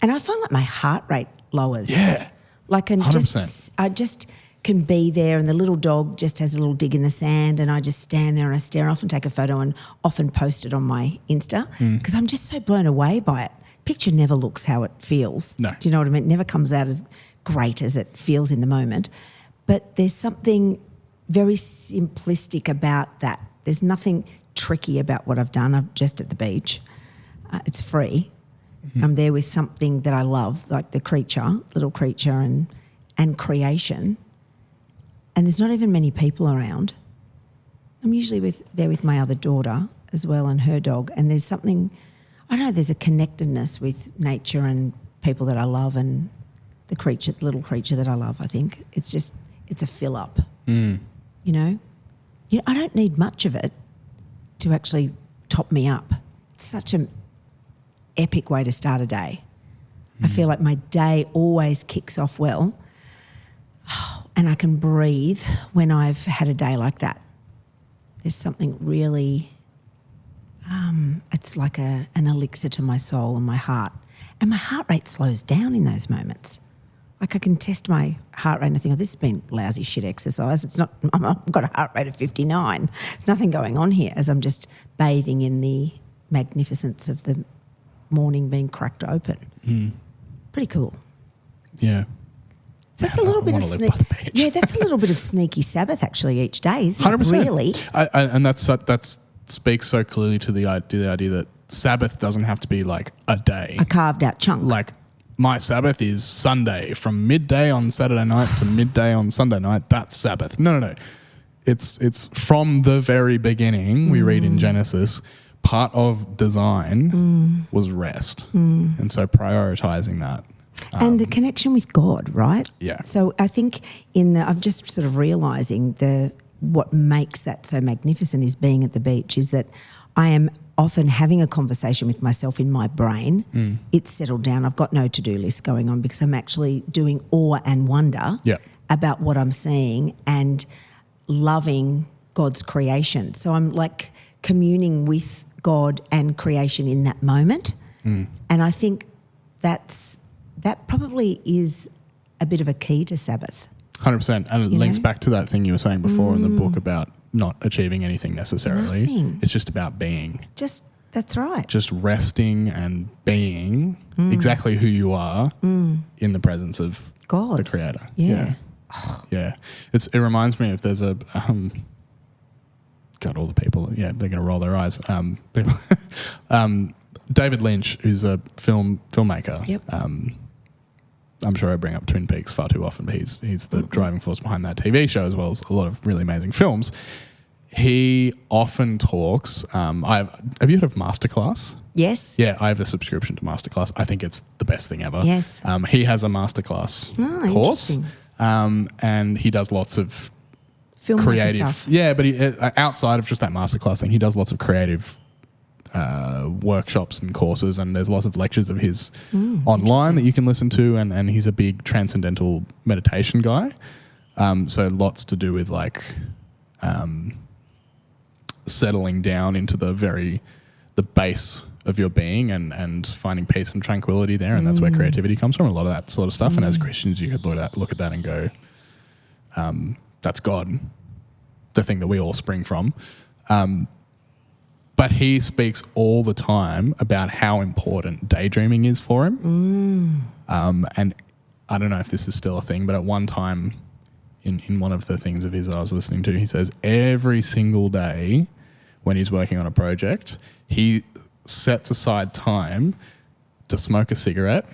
I find like my heart rate lowers. Yeah. Like I just can be there, and the little dog just has a little dig in the sand, and I just stand there and I stare. I often take a photo and often post it on my Insta because I'm just so blown away by it. Picture never looks how it feels. No. Do you know what I mean? It never comes out as great as it feels in the moment. But there's something very simplistic about that. There's nothing tricky about what I've done. I'm just at the beach. It's free. I'm there with something that I love, like the little creature and creation. And there's not even many people around. I'm usually there with my other daughter as well and her dog. And there's something, I don't know, there's a connectedness with nature and people that I love and the little creature that I love, I think. It's a fill up, you know? I don't need much of it to actually top me up. It's such an epic way to start a day. I feel like my day always kicks off well. And I can breathe when I've had a day like that. There's something really, it's like an elixir to my soul and my heart. And my heart rate slows down in those moments. Like I can test my heart rate and I think, this has been lousy shit exercise. I've got a heart rate of 59. There's nothing going on here as I'm just bathing in the magnificence of the morning being cracked open. Pretty cool. Yeah. So that's a little bit of that's a little bit of sneaky Sabbath actually each day, isn't 100%. it? Really. And that speaks so clearly to the idea that Sabbath doesn't have to be like a day, a carved out chunk. Like my Sabbath is Sunday from midday on Saturday night to midday on Sunday night. That's Sabbath. No. It's from the very beginning. We read in Genesis, part of design was rest, and so prioritizing that. And the connection with God, right? Yeah. So I think I'm just sort of realising what makes that so magnificent is being at the beach is that I am often having a conversation with myself in my brain. It's settled down. I've got no to-do list going on because I'm actually doing awe and wonder about what I'm seeing and loving God's creation. So I'm like communing with God and creation in that moment. And I think that probably is a bit of a key to Sabbath. 100%. And it links back to that thing you were saying before in the book about not achieving anything necessarily. Nothing. It's just about being. Just That's right. Just resting and being exactly who you are in the presence of God, the Creator. Yeah. Yeah. It reminds me of there's a God, all the people, they're going to roll their eyes. People, David Lynch, who's a filmmaker. Yep. I'm sure I bring up Twin Peaks far too often, but he's the driving force behind that TV show as well as a lot of really amazing films. He often talks. Have you heard of Masterclass? Yes. Yeah, I have a subscription to Masterclass. I think it's the best thing ever. Yes. He has a Masterclass course, and he does lots of Filmmaker creative stuff. Yeah, but outside of just that Masterclass thing, he does lots of creative workshops and courses, and there's lots of lectures of his online that you can listen to, and he's a big transcendental meditation guy. So lots to do with like settling down into the base of your being and finding peace and tranquility there, and that's where creativity comes from, a lot of that sort of stuff. And as Christians, you could look at that and go, that's God, the thing that we all spring from. But he speaks all the time about how important daydreaming is for him. And I don't know if this is still a thing, but at one time in one of the things of his I was listening to, he says every single day when he's working on a project, he sets aside time to smoke a cigarette,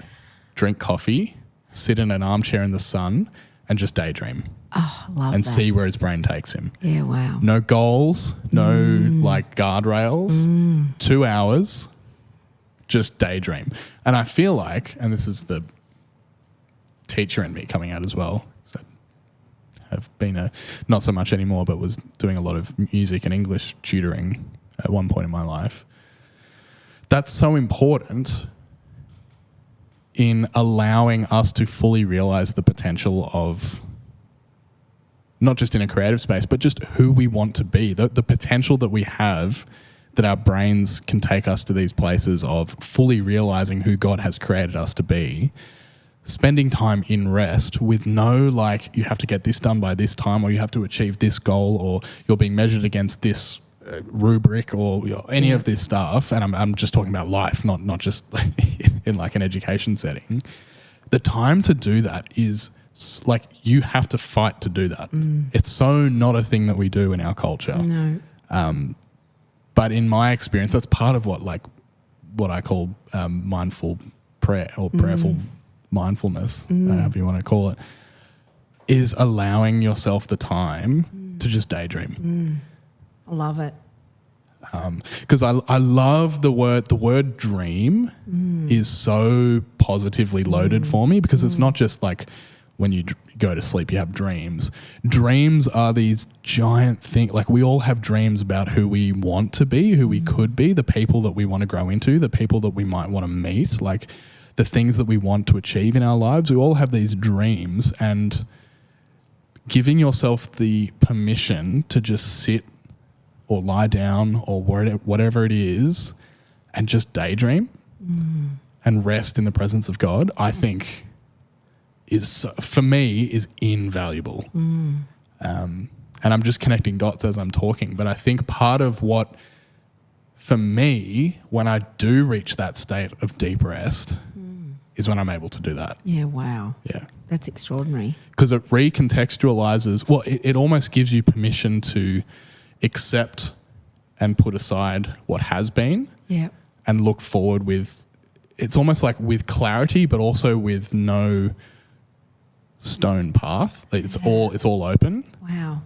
drink coffee, sit in an armchair in the sun, and just daydream. Oh, love and that. see where his brain takes him. Yeah, wow. No goals, no like guardrails. 2 hours, just daydream. And I feel like, and this is the teacher in me coming out as well, so I've been not so much anymore, but was doing a lot of music and English tutoring at one point in my life. That's so important in allowing us to fully realize the potential of not just in a creative space, but just who we want to be, the potential that we have, that our brains can take us to these places of fully realizing who God has created us to be, spending time in rest with no, like, you have to get this done by this time, or you have to achieve this goal, or you're being measured against this rubric, or any of this stuff. And I'm just talking about life, not just in like an education setting. The time to do that is like, you have to fight to do that. It's so not a thing that we do in our culture. No. But in my experience, that's part of what I call mindful prayer, or prayerful mindfulness, however you want to call it, is allowing yourself the time to just daydream. I love it. Because I love the word dream is so positively loaded for me, because it's not just like when you go to sleep you have dreams. Dreams are these giant things. Like, we all have dreams about who we want to be, who we could be, the people that we want to grow into, the people that we might want to meet, like the things that we want to achieve in our lives. We all have these dreams, and giving yourself the permission to just sit or lie down or whatever it is and just daydream and rest in the presence of God, I think for me is invaluable. And I'm just connecting dots as I'm talking, but I think part of what, for me, when I do reach that state of deep rest is when I'm able to do that. Yeah, wow. Yeah. That's extraordinary. Because it recontextualizes, it almost gives you permission to accept and put aside what has been, and look forward with, it's almost like with clarity, but also with no stone path. It's all open. Wow.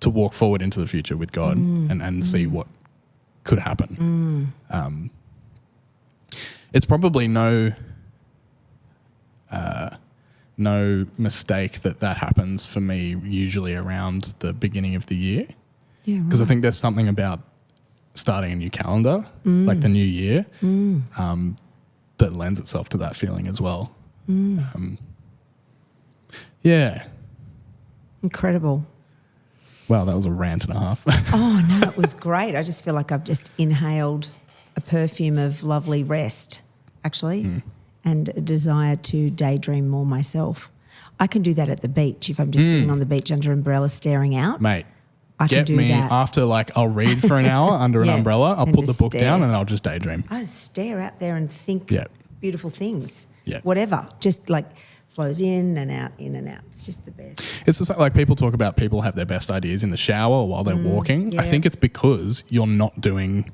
To walk forward into the future with God and see what could happen. It's probably no mistake that happens for me usually around the beginning of the year. Yeah, right. Because I think there's something about starting a new calendar, like the new year, that lends itself to that feeling as well. Yeah. Incredible. Wow, that was a rant and a half. Oh, no, it was great. I just feel like I've just inhaled a perfume of lovely rest, actually, and a desire to daydream more myself. I can do that at the beach if I'm just sitting on the beach under an umbrella staring out. Mate. I can do that. After I'll read for an hour under an umbrella. I'll put the book down and I'll just daydream. I stare out there and think beautiful things. Yeah. Whatever. Just flows in and out, in and out. It's just the best. It's just people talk about people have their best ideas in the shower or while they're walking. Yeah. I think it's because you're not doing,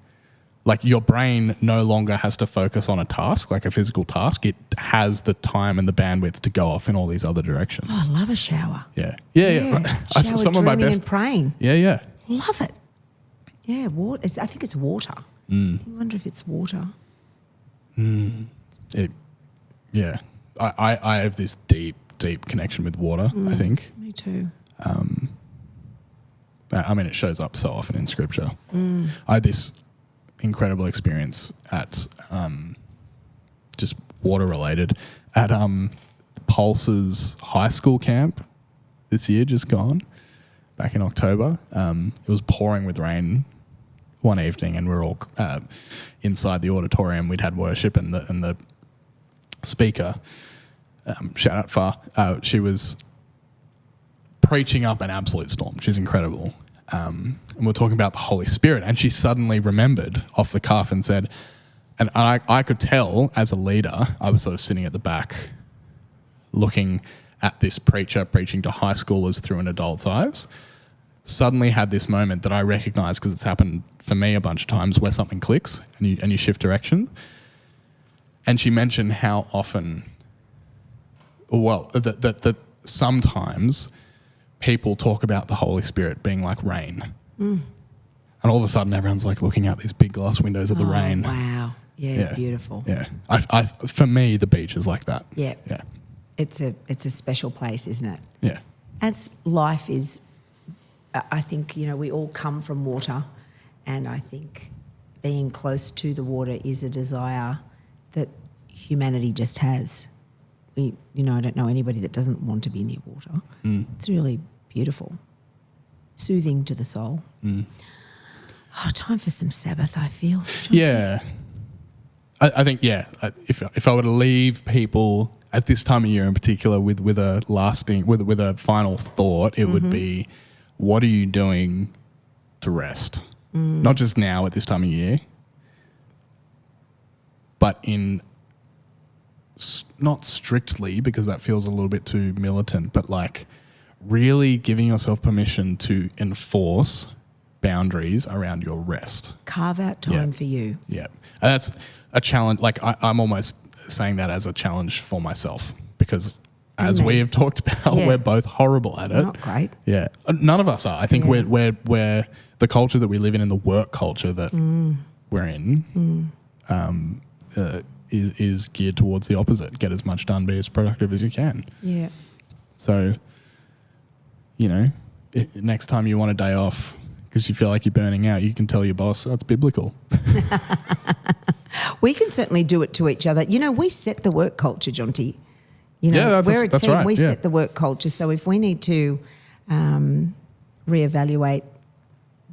your brain no longer has to focus on a task, like a physical task. It has the time and the bandwidth to go off in all these other directions. Oh, I love a shower. Yeah. Shower, Some of my best and praying. Yeah. Love it. Yeah, water. I think it's water. I wonder if it's water. I have this deep connection with water, I think. Me too. It shows up so often in scripture. I had this incredible experience at just water related at Pulse's high school camp this year, just gone, back in October. It was pouring with rain one evening, and we were all inside the auditorium. We'd had worship, and the speaker, shout out Far, she was preaching up an absolute storm. She's incredible. And we're talking about the Holy Spirit, and she suddenly remembered off the cuff and said, and I could tell as a leader, I was sort of sitting at the back looking at this preacher preaching to high schoolers through an adult's eyes, suddenly had this moment that I recognized because it's happened for me a bunch of times where something clicks and you shift direction. And she mentioned how often, that sometimes people talk about the Holy Spirit being like rain. And all of a sudden everyone's looking out these big glass windows at the rain. Wow. Yeah, beautiful. Yeah. For me, the beach is like that. Yeah. Yeah. It's a special place, isn't it? Yeah. As life is, I think, we all come from water, and I think being close to the water is a desire that humanity just has. I don't know anybody that doesn't want to be near water. It's really beautiful, soothing to the soul. Oh, time for some Sabbath, I feel. Jonty. Yeah. I think, if I were to leave people at this time of year in particular with a lasting, with a final thought, it would be, what are you doing to rest? Not just now at this time of year, but not strictly, because that feels a little bit too militant, but really giving yourself permission to enforce boundaries around your rest. Carve out time for you. Yeah. And that's a challenge. I'm almost saying that as a challenge for myself, because as we have talked about, we're both horrible at it. Not great. Yeah. None of us are. I think we're the culture that we live in the work culture that we're in, is geared towards the opposite. Get as much done, be as productive as you can. Yeah. So, next time you want a day off because you feel like you're burning out, you can tell your boss, that's biblical. We can certainly do it to each other. We set the work culture, Jonty. We're a team. Right. We set the work culture. So if we need to reevaluate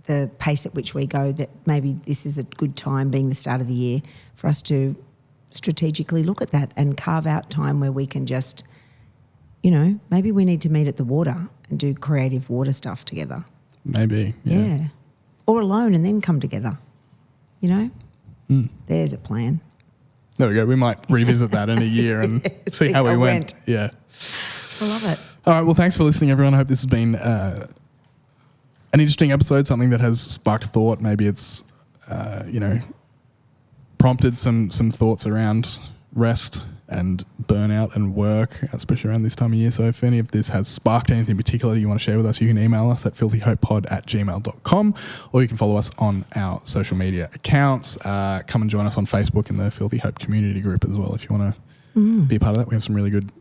the pace at which we go, that maybe this is a good time, being the start of the year, for us to strategically look at that and carve out time where we can just, maybe we need to meet at the water and do creative water stuff together. Maybe. Yeah. Or alone and then come together. There's a plan. There we go. We might revisit that in a year and see how we went. Yeah. I love it. All right. Well, thanks for listening, everyone. I hope this has been an interesting episode, something that has sparked thought. Maybe it's, prompted some thoughts around rest and burnout and work, especially around this time of year. So if any of this has sparked anything particular that you want to share with us, you can email us at filthyhopepod@gmail.com, or you can follow us on our social media accounts. Come and join us on Facebook in the Filthy Hope community group as well if you want to be a part of that. We have some really good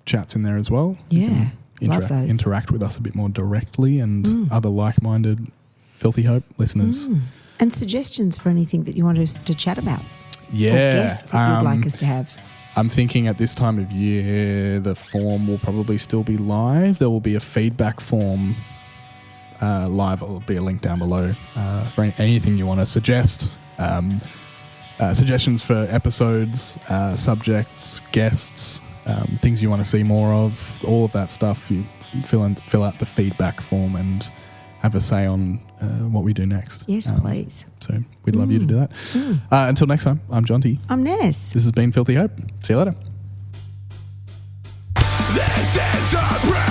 chats in there as well. Yeah, love those. Interact with us a bit more directly, and other like-minded Filthy Hope listeners. And suggestions for anything that you want us to chat about. Yeah. Or guests that you'd like us to have. I'm thinking at this time of year, the form will probably still be live. There will be a feedback form live. There will be a link down below for anything you want to suggest. Suggestions for episodes, subjects, guests, things you want to see more of, all of that stuff. You fill out the feedback form, and have a say on what we do next. Yes, please. So we'd love you to do that. Until next time, I'm Jonty. I'm Ness. This has been Filthy Hope. See you later. This is a